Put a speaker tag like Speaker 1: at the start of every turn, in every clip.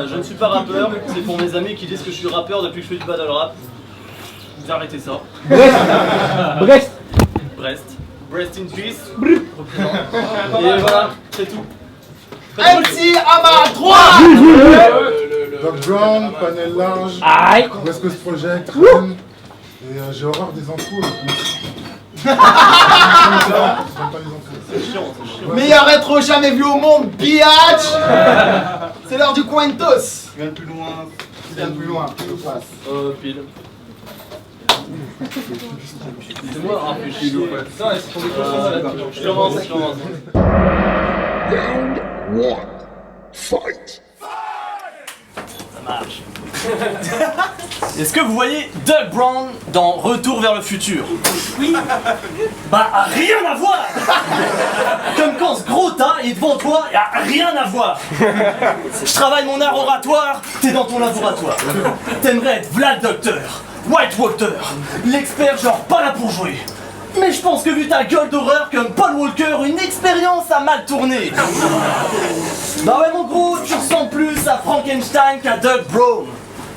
Speaker 1: je ne suis pas rappeur, c'est pour mes amis qui disent que je suis rappeur depuis que je fais du battle rap. Vous arrêtez ça.
Speaker 2: Brest.
Speaker 1: Brest in peace. Et voilà, c'est tout.
Speaker 3: MC Ama 3.
Speaker 4: Doc Brown, panel large,
Speaker 2: Aïe.
Speaker 4: West Coast Project, Ren, et j'ai horreur des intros. J'aime pas les intros.
Speaker 1: C'est chiant.
Speaker 3: Meilleur rétro jamais vu au monde, biatch. C'est l'heure du Quintos.
Speaker 5: Viens plus loin.
Speaker 3: Viens plus loin, je passe.
Speaker 1: Pile. C'est moi, ah, fais chier. Putain, c'est ton micro, je commence.
Speaker 6: Round 1. Fight.
Speaker 1: Ça marche. Est-ce que vous voyez Doc Brown dans Retour vers le futur? Oui. Bah rien à voir. Comme quand ce gros tas est devant toi, y a rien à voir. Je travaille mon art oratoire, t'es dans ton laboratoire. T'aimerais être Vlad Docteur, White Walker, l'expert genre pas là pour jouer. Mais je pense que vu ta gueule d'horreur comme Paul Walker, une expérience a mal tourné. Bah ouais mon gros, tu ressembles plus à Frankenstein qu'à Doc Brown.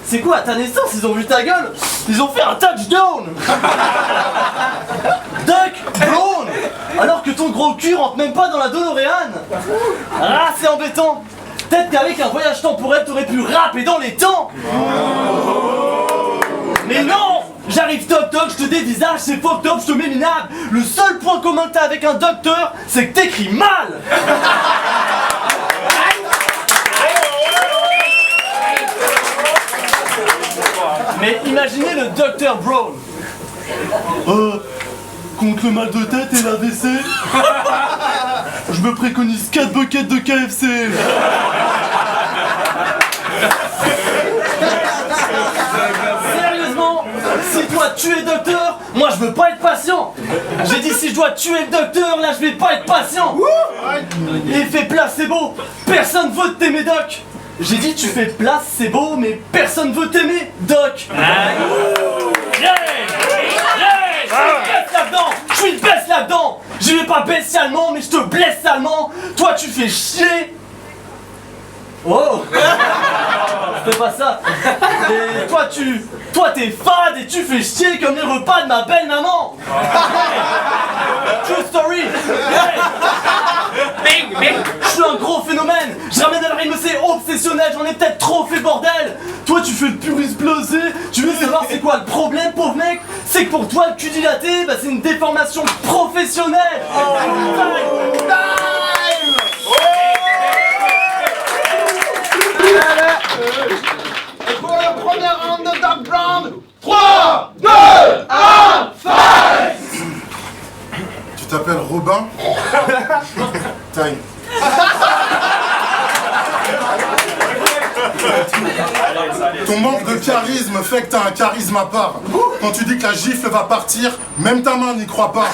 Speaker 1: C'est quoi, à ta naissance, ils ont vu ta gueule? Ils ont fait un touchdown. Doc Brown. Alors que ton gros cul rentre même pas dans la DeLorean. Ah, c'est embêtant. Peut-être qu'avec un voyage temporel, t'aurais pu rapper dans les temps. Mais non! J'arrive toc toc, je te dévisage, c'est fuck top, je te mets minable. Le seul point commun que t'as avec un docteur, c'est que t'écris mal. Mais imaginez le Dr Brown. Contre le mal de tête et l'AVC, je me préconise 4 buckets de KFC. Sérieusement, si toi tu es docteur, moi je veux pas être patient. J'ai dit si je dois tuer le docteur, là je vais pas être patient. Effet placebo, personne veut t'aimer doc. J'ai dit tu fais place, c'est beau, mais personne veut t'aimer, Doc. Je suis une baisse là-dedans. J'y vais pas bestialement, mais je te blesse salement. Toi tu fais chier. Oh. C'était pas ça. Et toi t'es fade et tu fais chier comme les repas de ma belle maman. True story. Je suis un gros phénomène. Je ramène à la rime, c'est obsessionnel. J'en ai peut-être trop fait bordel. Toi tu fais le pur explosé. Tu veux savoir c'est quoi le problème pauvre mec? C'est que pour toi le cul dilaté, bah c'est une déformation professionnelle.
Speaker 3: Et pour le premier round de Doc Brown, 3, 2, 1, fight!
Speaker 4: Tu t'appelles Robin? Time. Ton manque de charisme fait que t'as un charisme à part. Quand tu dis que la gifle va partir, même ta main n'y croit pas.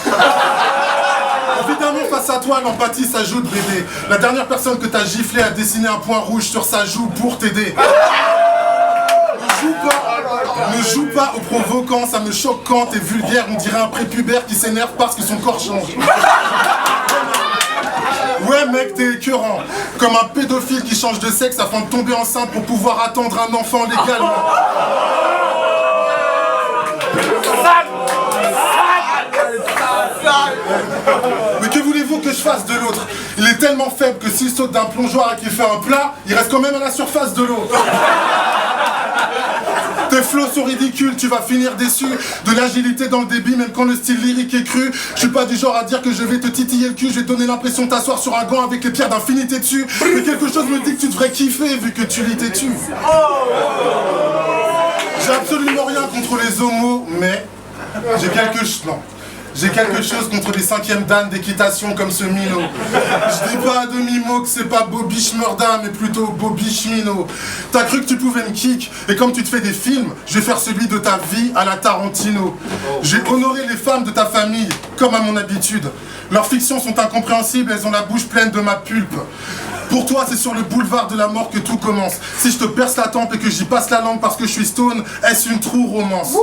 Speaker 4: Évidemment, face à toi, l'empathie s'ajoute, bébé. La dernière personne que t'as giflé a dessiné un point rouge sur sa joue pour t'aider. Ne joue pas au provoquant, ça me choque quand t'es vulgaire. On dirait un prépubère qui s'énerve parce que son corps change. Ouais mec, t'es écœurant. Comme un pédophile qui change de sexe afin de tomber enceinte pour pouvoir attendre un enfant légalement. Mais que voulez-vous que je fasse de l'autre? Il est tellement faible que s'il saute d'un plongeoir et qu'il fait un plat, il reste quand même à la surface de l'eau. Tes flots sont ridicules, tu vas finir déçu. De l'agilité dans le débit, même quand le style lyrique est cru. Je suis pas du genre à dire que je vais te titiller le cul. Je vais te donner l'impression de t'asseoir sur un gant avec les pierres d'infinité dessus. Mais quelque chose me dit que tu devrais kiffer vu que tu lis tes tubes. J'ai absolument rien contre les homos, mais j'ai quelque chose contre les 5e dan d'équitation comme ce minot. Je dis pas à demi-mot que c'est pas Bobby Schmurda, mais plutôt Bobby Schmino. T'as cru que tu pouvais me kick, et comme tu te fais des films, je vais faire celui de ta vie à la Tarantino. J'ai honoré les femmes de ta famille, comme à mon habitude. Leurs fictions sont incompréhensibles, elles ont la bouche pleine de ma pulpe. Pour toi, c'est sur le boulevard de la mort que tout commence. Si je te perce la tempe et que j'y passe la langue parce que je suis stone, est-ce une true romance?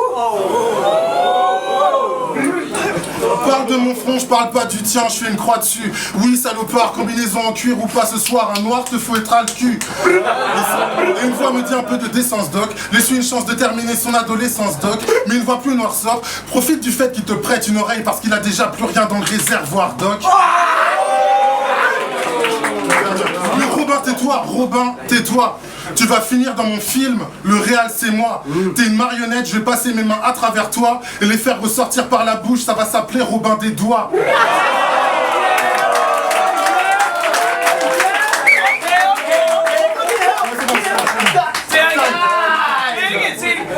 Speaker 4: parle de mon front, je parle pas du tien, je fais une croix dessus. Oui, salopard, combinaison en cuir ou pas ce soir, un noir te fouettera le cul. Et une voix me dit un peu de décence, doc. Laisse-lui une chance de terminer son adolescence, doc. Mais une voix plus noirceur profite du fait qu'il te prête une oreille parce qu'il a déjà plus rien dans le réservoir, doc. Mais Robin, tais-toi. Tu vas finir dans mon film, le réal c'est moi. T'es une marionnette, je vais passer mes mains à travers toi et les faire ressortir par la bouche, ça va s'appeler Robin des doigts.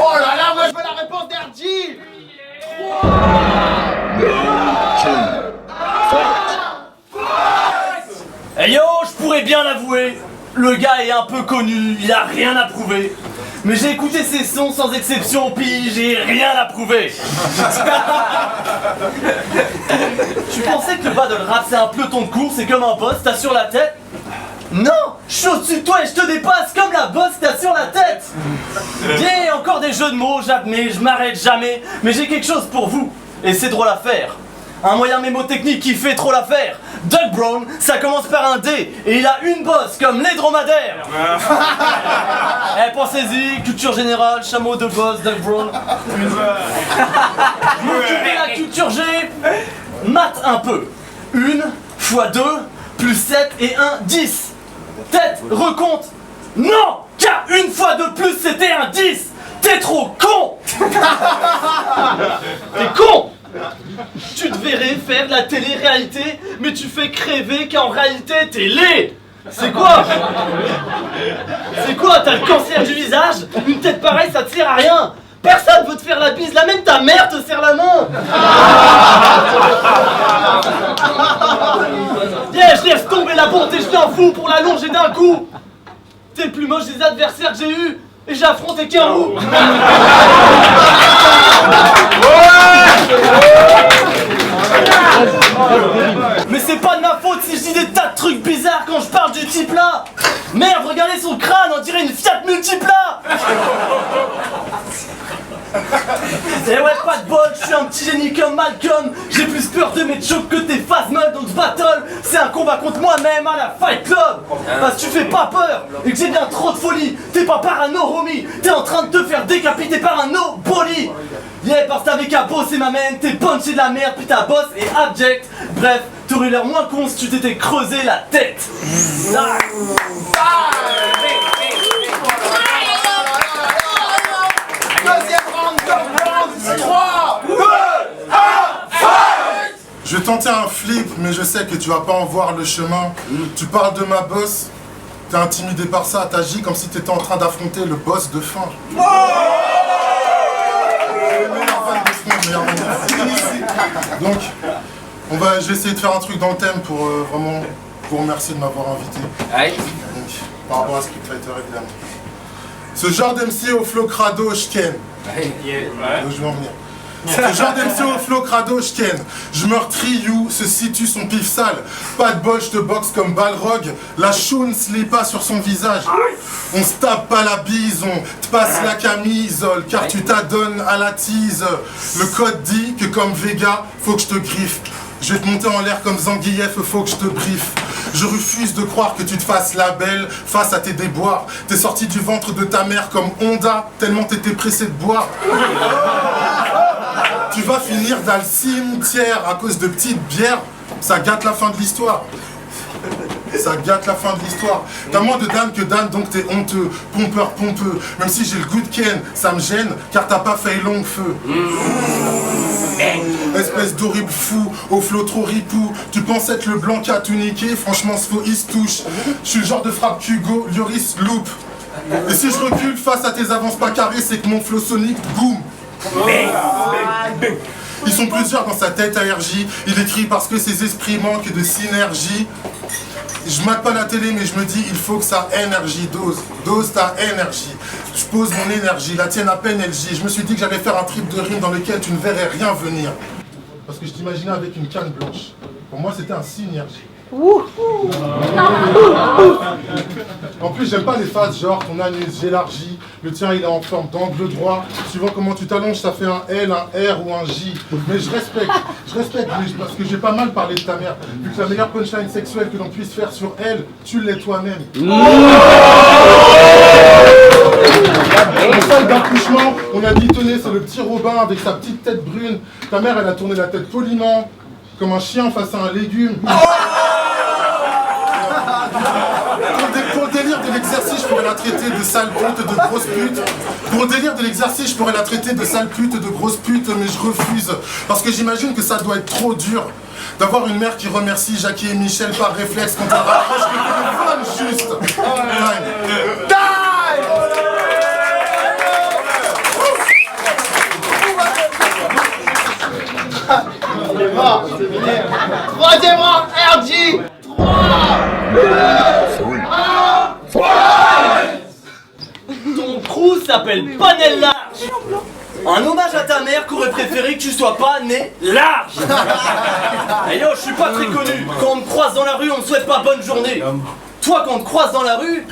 Speaker 3: Oh là là, moi je veux la réponse d'RG.
Speaker 1: Hey yo, je pourrais bien l'avouer, le gars est un peu connu, il a rien à prouver. Mais j'ai écouté ses sons sans exception, puis j'ai rien à prouver. Tu pensais que le battle rap c'est un peloton de course, c'est comme un boss, t'as sur la tête? Non, je suis au-dessus de toi et je te dépasse comme la bosse que t'as sur la tête. Bien, encore des jeux de mots, j'admets, je m'arrête jamais, mais j'ai quelque chose pour vous, et c'est drôle à faire. Un moyen mémotechnique qui fait trop l'affaire. Doug Brown, ça commence par un D, et il a une bosse comme les dromadaires. Eh, pensez-y, culture générale, chameau de bosse, Doug Brown. Je m'occupe de la culture G. Mate un peu. 1 fois 2 plus 7 et 1, 10. Tête, recompte. Non, car 1 fois 2 plus c'était un 10. T'es trop con. T'es con. Tu te verrais faire de la télé-réalité, mais tu fais crêver qu'en réalité t'es laid. C'est quoi? C'est quoi? T'as le cancer du visage? Une tête pareille ça te sert à rien. Personne veut te faire la bise, là même ta mère te serre la main. Yeah, je laisse tomber la bonté, je t'en fous pour l'allonger d'un coup. T'es le plus moche des adversaires que j'ai eu, et j'ai affronté qu'un roux. Mais c'est pas de ma faute si je dis des tas de trucs bizarres quand je parle du type là. Merde, regardez son crâne, on dirait une Fiat Multipla. Et ouais, pas de bol, je suis un petit génie comme Malcolm. J'ai plus peur de mes jokes que tes phasmals, donc ce battle, c'est un combat contre moi-même à la Fight Club. Parce que tu fais pas peur et que j'ai bien trop de folie. T'es pas parano, homie, t'es en train de te faire décapiter par un no-body. Yeah, parce que t'avais qu'à bosser ma main, t'es punché de la merde, puis ta boss est abject. Bref, t'aurais l'air moins con si tu t'étais creusé la tête.
Speaker 3: Deuxième round, Doug Brown, 3, 2, 1, fight!
Speaker 4: Je vais tenter un flip, mais je sais que tu vas pas en voir le chemin. Tu parles de ma boss, t'es intimidé par ça, t'agis comme si t'étais en train d'affronter le boss de fin. Donc, je vais essayer de faire un truc dans le thème pour vraiment vous remercier de m'avoir invité. Donc, par rapport à Street Fighter évidemment. Ce genre d'MC au flow crado, je ken. Donc, je vais en venir. Ce genre d'MC au flow crado, je ken. Je meurtrie you, se situe son pif sale. Pas de bol, je te boxe comme Balrog. La choune se lit pas sur son visage. On se tape pas la bise, on te passe la camisole, car tu t'adonnes à la tease. Le code dit que comme Vega, faut que je te griffe. Je vais te monter en l'air comme Zanguieff, faut que je te briefe. Je refuse de croire que tu te fasses la belle face à tes déboires. T'es sorti du ventre de ta mère comme Honda, tellement t'étais pressé de boire. Tu vas finir dans le cimetière à cause de petites bières. Ça gâte la fin de l'histoire. Ça gâte la fin de l'histoire. T'as moins de Dan que Dan, donc t'es honteux. Pompeur pompeux. Même si j'ai le goût de Ken, ça me gêne, car t'as pas fait long feu. Espèce d'horrible fou, au flot trop ripou. Tu penses être le blanc qui a tout niqué, franchement ce faux il se touche. Je suis le genre de frappe Hugo, Lloris loupe. Et si je recule face à tes avances pas carrées, c'est que mon flow sonique, boum. Ils sont plusieurs dans sa tête ARJ. Il écrit parce que ses esprits manquent de synergie. Je mate pas la télé mais je me dis il faut que ça énergie, dose ta énergie. Je pose mon énergie, la tienne à peine elle gît. Je me suis dit que j'allais faire un trip de rime dans lequel tu ne verrais rien venir. Parce que je t'imaginais avec une canne blanche. Pour moi c'était un synergie. En plus j'aime pas les phases genre ton anus j'élargis. Le tien, il est en forme d'angle droit. Suivant comment tu t'allonges, ça fait un L, un R ou un J. Mais je respecte, parce que j'ai pas mal parlé de ta mère. Vu que la meilleure punchline sexuelle que l'on puisse faire sur elle, tu l'es toi-même. En salle d'accouchement, on a dit tenez, c'est le petit Robin avec sa petite tête brune. Ta mère, elle a tourné la tête poliment, comme un chien face à un légume. Pour le délire de l'exercice, je pourrais la traiter de sale pute, de grosse pute. Pour le délire de l'exercice, je pourrais la traiter de sale pute, de grosse pute, mais je refuse. Parce que j'imagine que ça doit être trop dur d'avoir une mère qui remercie Jackie et Michel par réflexe quand elle rapproche le téléphone juste.
Speaker 3: C'est mort, c'est fini. Troisième rang, RG. 3, 2, 1,
Speaker 1: Ton crew s'appelle Panel Large. Un hommage à ta mère qui aurait préféré que tu sois pas né large. Et yo, je suis pas très connu. Quand on me croise dans la rue, on me souhaite pas bonne journée. Toi, quand on te croise dans la rue,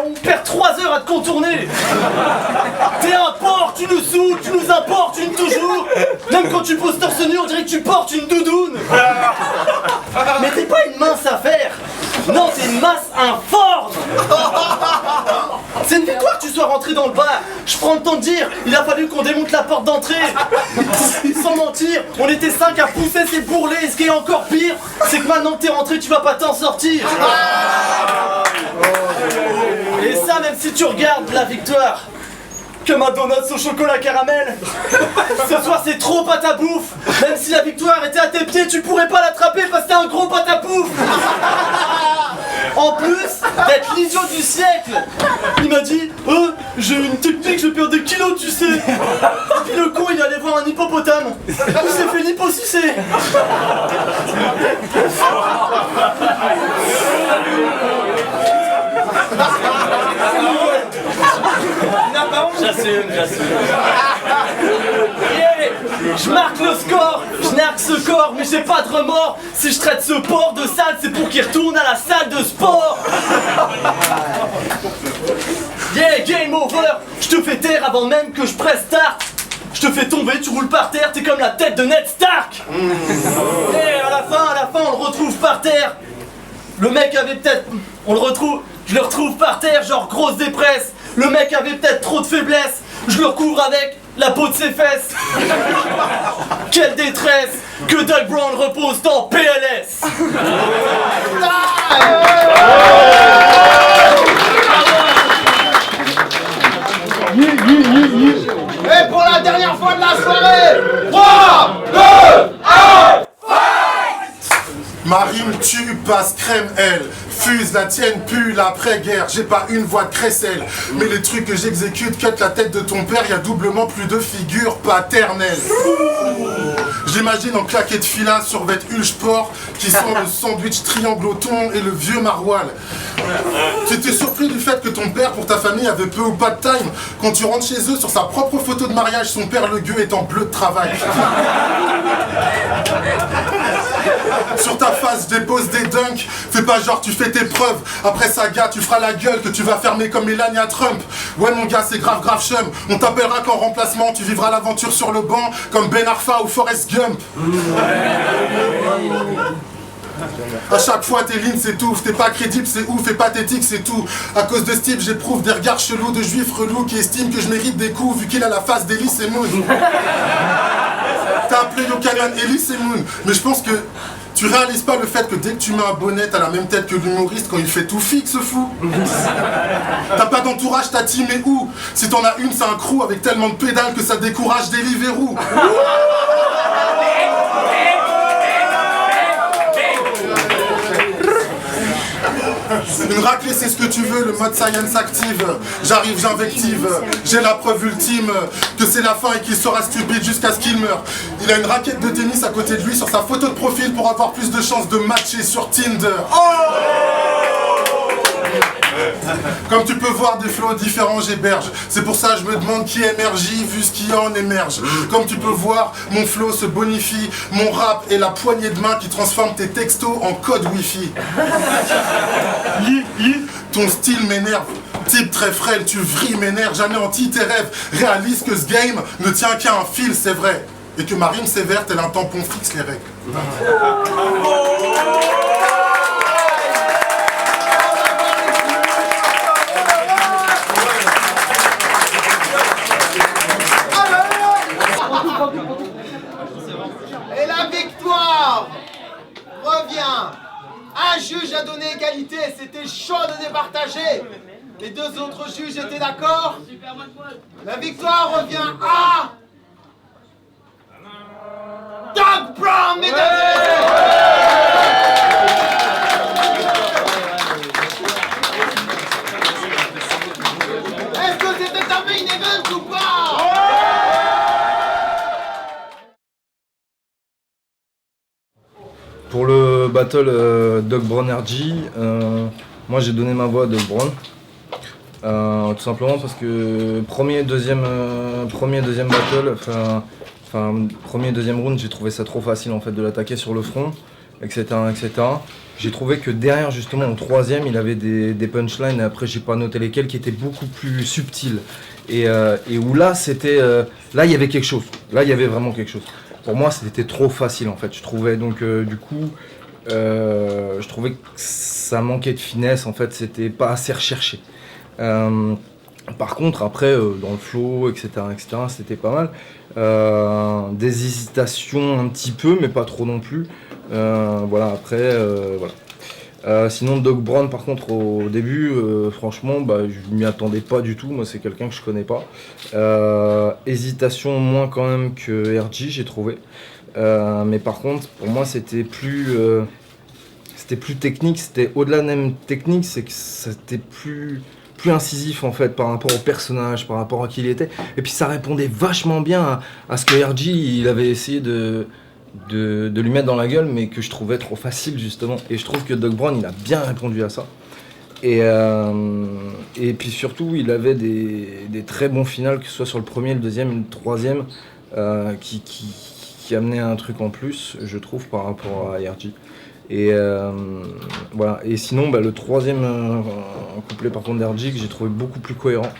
Speaker 1: on perd 3 heures à te contourner. T'es un porc, tu nous saoules, tu nous importunes toujours. Même quand tu poses torse nu, on dirait que tu portes une doudoune. Mais t'es pas une mince affaire. Non, t'es une masse informe. C'est une victoire que tu sois rentré dans le bar. Je prends le temps de dire, il a fallu qu'on démonte la porte d'entrée. Sans mentir, on était 5 à pousser ces bourrelets. Et ce qui est encore pire, c'est que maintenant que t'es rentré, tu vas pas t'en sortir. Et ça, même si tu regardes la victoire comme un donut au chocolat caramel, ce soir c'est trop pâte à bouffe. Même si la victoire était à tes pieds, tu pourrais pas l'attraper parce que t'es un gros pâte à bouffe. En plus d'être l'idiot du siècle, il m'a dit oh, j'ai une technique, je perds des kilos, tu sais. Et puis le con, il est allé voir un hippopotame. Il s'est fait liposucer. J'assume. Yeah. Je marque le score, je narque ce corps, mais j'ai pas de remords. Si je traite ce porc de sale, c'est pour qu'il retourne à la salle de sport. Yeah, game over. Je te fais taire avant même que je presse start. Je te fais tomber, tu roules par terre, t'es comme la tête de Ned Stark. Et à la fin, on le retrouve par terre. Le mec avait peut-être... Je le retrouve par terre, genre grosse dépresse. Le mec avait peut-être trop de faiblesse. Je le recouvre avec la peau de ses fesses. Quelle détresse que Doug Brown repose dans PLS.
Speaker 3: Et pour la dernière fois de la soirée, 3, 2, 1.
Speaker 4: Ma rime tue, passe crème, elle fuse, la tienne pue, l'après-guerre. J'ai pas une voix de crécelle, mais les trucs que j'exécute, cut la tête de ton père, y a doublement plus de figures paternelles. J'imagine en claquette fila sur vêt Hulsport qui sent le sandwich triangle au thon et le vieux maroilles. J'étais surpris du fait que ton père, pour ta famille, avait peu ou pas de time. Quand tu rentres chez eux, sur sa propre photo de mariage, son père le gueux est en bleu de travail. Sur ta face, dépose des dunks. Fais pas genre tu fais tes preuves. Après ça, gars, tu feras la gueule que tu vas fermer comme Melania Trump. Ouais mon gars, c'est grave chum. On t'appellera qu'en remplacement. Tu vivras l'aventure sur le banc comme Ben Arfa ou Forrest Gump. À chaque fois tes lignes s'étouffent, t'es pas crédible c'est ouf et pathétique c'est tout. À cause de Steve j'éprouve des regards chelous de juifs relous qui estiment que je mérite des coups vu qu'il a la face d'Elise et Moon. T'as appelé Yokanan Elise et Moon, mais je pense que tu réalises pas le fait que dès que tu mets un bonnet t'as la même tête que l'humoriste quand il fait tout fixe fou. T'as pas d'entourage, ta team est où? Si t'en as une c'est un crew avec tellement de pédales que ça décourage Deliveroo. Une raclée c'est ce que tu veux, le mode science active. J'arrive, j'invective, j'ai la preuve ultime que c'est la fin et qu'il sera stupide jusqu'à ce qu'il meure. Il a une raquette de tennis à côté de lui sur sa photo de profil pour avoir plus de chances de matcher sur Tinder. Comme tu peux voir, des flots différents j'héberge. C'est pour ça que je me demande qui émergit vu ce qui en émerge. Comme tu peux voir, mon flow se bonifie. Mon rap est la poignée de main qui transforme tes textos en code wifi. Ton style m'énerve. Type très frêle, tu vrilles mes nerfs, jamais anti tes rêves. Réalise que ce game ne tient qu'à un fil, c'est vrai. Et que ma rime sévère, tel un tampon fixe les règles.
Speaker 3: Et la victoire revient. Un juge a donné égalité, c'était chaud de départager. Les deux autres juges étaient d'accord. La victoire revient à Doug Brown, mesdames et messieurs. Est-ce que c'était un main event ou pas?
Speaker 5: Pour le battle Doug Brown RG, moi j'ai donné ma voix à Doug Brown. Tout simplement parce que premier, deuxième battle, premier, deuxième round, j'ai trouvé ça trop facile en fait de l'attaquer sur le front, etc. J'ai trouvé que derrière justement au troisième, il avait des punchlines, et après j'ai pas noté lesquels, qui étaient beaucoup plus subtils. Et où là c'était, là il y avait quelque chose, là il y avait vraiment quelque chose. Pour moi c'était trop facile en fait, je trouvais donc du coup, je trouvais que ça manquait de finesse en fait, c'était pas assez recherché. Par contre après dans le flow etc c'était pas mal, des hésitations un petit peu mais pas trop non plus, voilà après voilà. Sinon Doug Brown par contre au début franchement je m'y attendais pas du tout, moi c'est quelqu'un que je connais pas, hésitation moins quand même que RG j'ai trouvé, mais par contre pour moi c'était plus technique, c'était au-delà même technique, c'est que c'était plus incisif en fait par rapport au personnage, par rapport à qui il était, et puis ça répondait vachement bien à ce que RG il avait essayé de lui mettre dans la gueule, mais que je trouvais trop facile justement, et je trouve que Doug Brown il a bien répondu à ça, et puis surtout il avait des très bons finals, que ce soit sur le premier, le deuxième et le troisième, qui amenaient un truc en plus je trouve par rapport à RG. Et voilà, et sinon le troisième couplet par contre d'RG que j'ai trouvé beaucoup plus cohérent,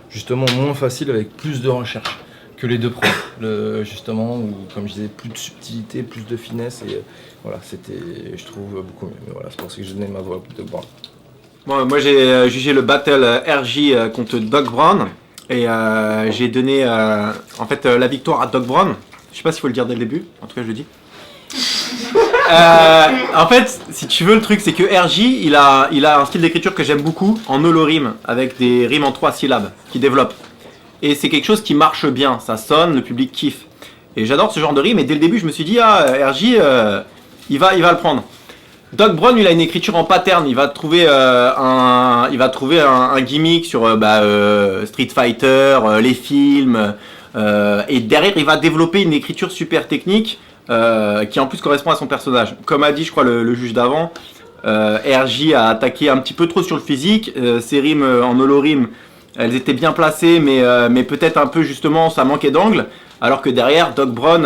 Speaker 5: justement moins facile, avec plus de recherche que les deux premiers, justement, où comme je disais, plus de subtilité, plus de finesse, et voilà, c'était, je trouve, beaucoup mieux. Mais voilà, c'est pour ça que j'ai donné ma voix à Doug Brown.
Speaker 7: Bon, moi j'ai jugé le battle RG contre Doug Brown, et j'ai donné en fait la victoire à Doug Brown. Je sais pas s'il faut le dire dès le début, en tout cas je le dis. En fait, si tu veux, le truc c'est que RJ il a un style d'écriture que j'aime beaucoup, en holorime, avec des rimes en 3 syllabes, qui développe. Et c'est quelque chose qui marche bien, ça sonne, le public kiffe. Et j'adore ce genre de rime, et dès le début je me suis dit, RJ, il va le prendre. Doug Brown, il a une écriture en pattern, il va trouver un gimmick sur Street Fighter, les films, et derrière il va développer une écriture super technique, qui en plus correspond à son personnage. Comme a dit je crois le juge d'avant, RJ a attaqué un petit peu trop sur le physique, ses rimes en holorime elles étaient bien placées, mais peut-être un peu justement ça manquait d'angle, alors que derrière Doug Brown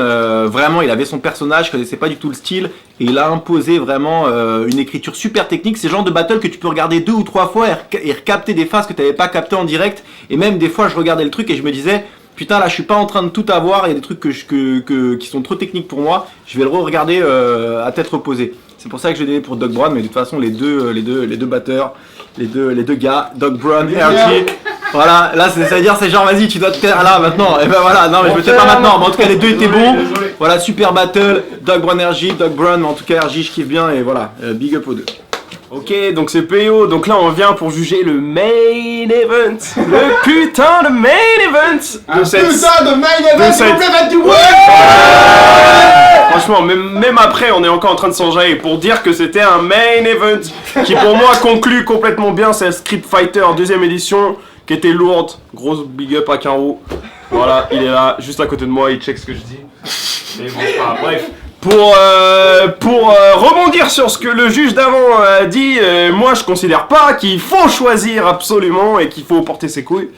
Speaker 7: vraiment il avait son personnage, connaissait pas du tout le style, et il a imposé vraiment une écriture super technique. C'est le genre de battle que tu peux regarder 2 ou 3 fois et recapter des phases que tu n'avais pas captées en direct, et même des fois je regardais le truc et je me disais putain là je suis pas en train de tout avoir, il y a des trucs qui sont trop techniques pour moi, je vais le re-regarder à tête reposée. C'est pour ça que j'ai donné pour Doug Brown, mais de toute façon les deux batteurs, les deux gars, Doug Brown, RG, voilà, là c'est-à-dire c'est genre vas-y tu dois te taire là maintenant, et ben voilà, non mais je me tais pas maintenant, mais en tout cas les deux étaient bons, voilà, super battle, Doug Brown RG, Doug Brown, mais en tout cas RG je kiffe bien, et voilà, big up aux deux.
Speaker 8: Ok, donc c'est PO, donc là on vient pour juger le main event, le putain de main event de cette...
Speaker 3: Putain de main event, s'il vous plaît, faites du bruit.
Speaker 8: Franchement, même après on est encore en train de s'enjailler pour dire que c'était un main event qui pour moi conclut complètement bien cette Street Fighter 2ème édition qui était lourde. Grosse big up à Caro, voilà, il est là, juste à côté de moi, il check ce que je dis. Mais bon, bref. Pour rebondir sur ce que le juge d'avant a dit, moi je considère pas qu'il faut choisir absolument et qu'il faut porter ses couilles.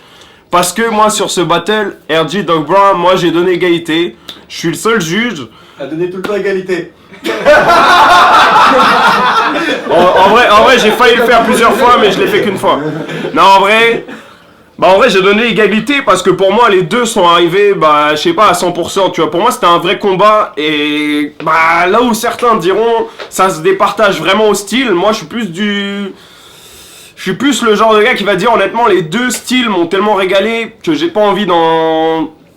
Speaker 8: Parce que moi sur ce battle, RG Doug Brown, moi j'ai donné égalité. Je suis le seul juge.
Speaker 3: A donné tout le temps égalité.
Speaker 8: En vrai, j'ai failli le faire plusieurs fois, mais je l'ai fait qu'une fois. Non, en vrai, j'ai donné égalité parce que pour moi, les deux sont arrivés, je sais pas, à 100%, tu vois. Pour moi, c'était un vrai combat et, là où certains diront, ça se départage vraiment au style, moi, je suis plus le genre de gars qui va dire, honnêtement, les deux styles m'ont tellement régalé que j'ai pas envie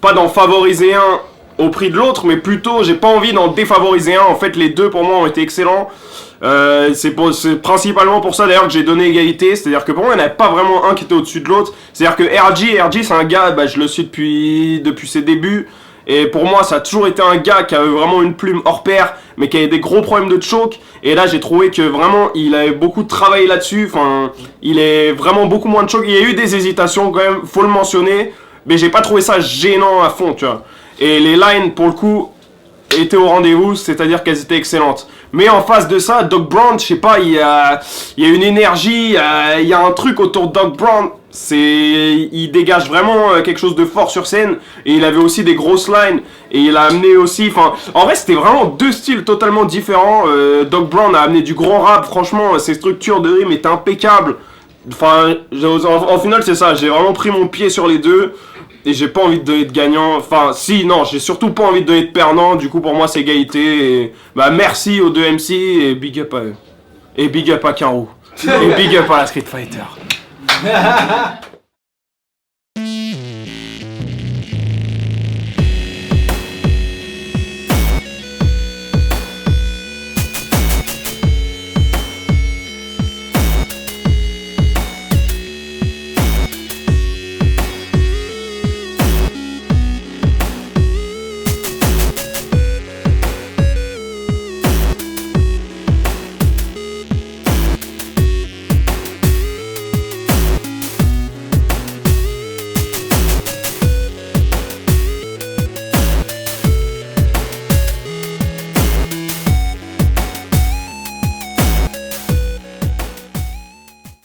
Speaker 8: pas d'en favoriser un au prix de l'autre, mais plutôt j'ai pas envie d'en défavoriser un. En fait, les deux pour moi ont été excellents. C'est principalement pour ça d'ailleurs que j'ai donné égalité, c'est-à-dire que pour moi il n'y en avait pas vraiment un qui était au-dessus de l'autre. C'est-à-dire que RG c'est un gars, je le suis depuis ses débuts, et pour moi ça a toujours été un gars qui avait vraiment une plume hors pair, mais qui avait des gros problèmes de choke, et là j'ai trouvé que vraiment il avait beaucoup travaillé là-dessus, enfin il est vraiment beaucoup moins de choke. Il y a eu des hésitations quand même, faut le mentionner, mais j'ai pas trouvé ça gênant à fond, tu vois. Et les lines pour le coup étaient au rendez-vous, c'est-à-dire qu'elles étaient excellentes. Mais en face de ça, Doc Brown, je sais pas, il y a une énergie, il y a un truc autour de Doc Brown, il dégage vraiment quelque chose de fort sur scène, et il avait aussi des grosses lines, et il a amené aussi, en vrai c'était vraiment deux styles totalement différents. Doc Brown a amené du gros rap, franchement, ses structures de rime étaient impeccables. En final c'est ça, j'ai vraiment pris mon pied sur les deux. Et j'ai pas envie de donner de gagnant, j'ai surtout pas envie de donner de perdant, du coup pour moi c'est égalité, et merci aux deux MC, et big up à eux. Et big up à Caro. Et big up à la Street Fighter.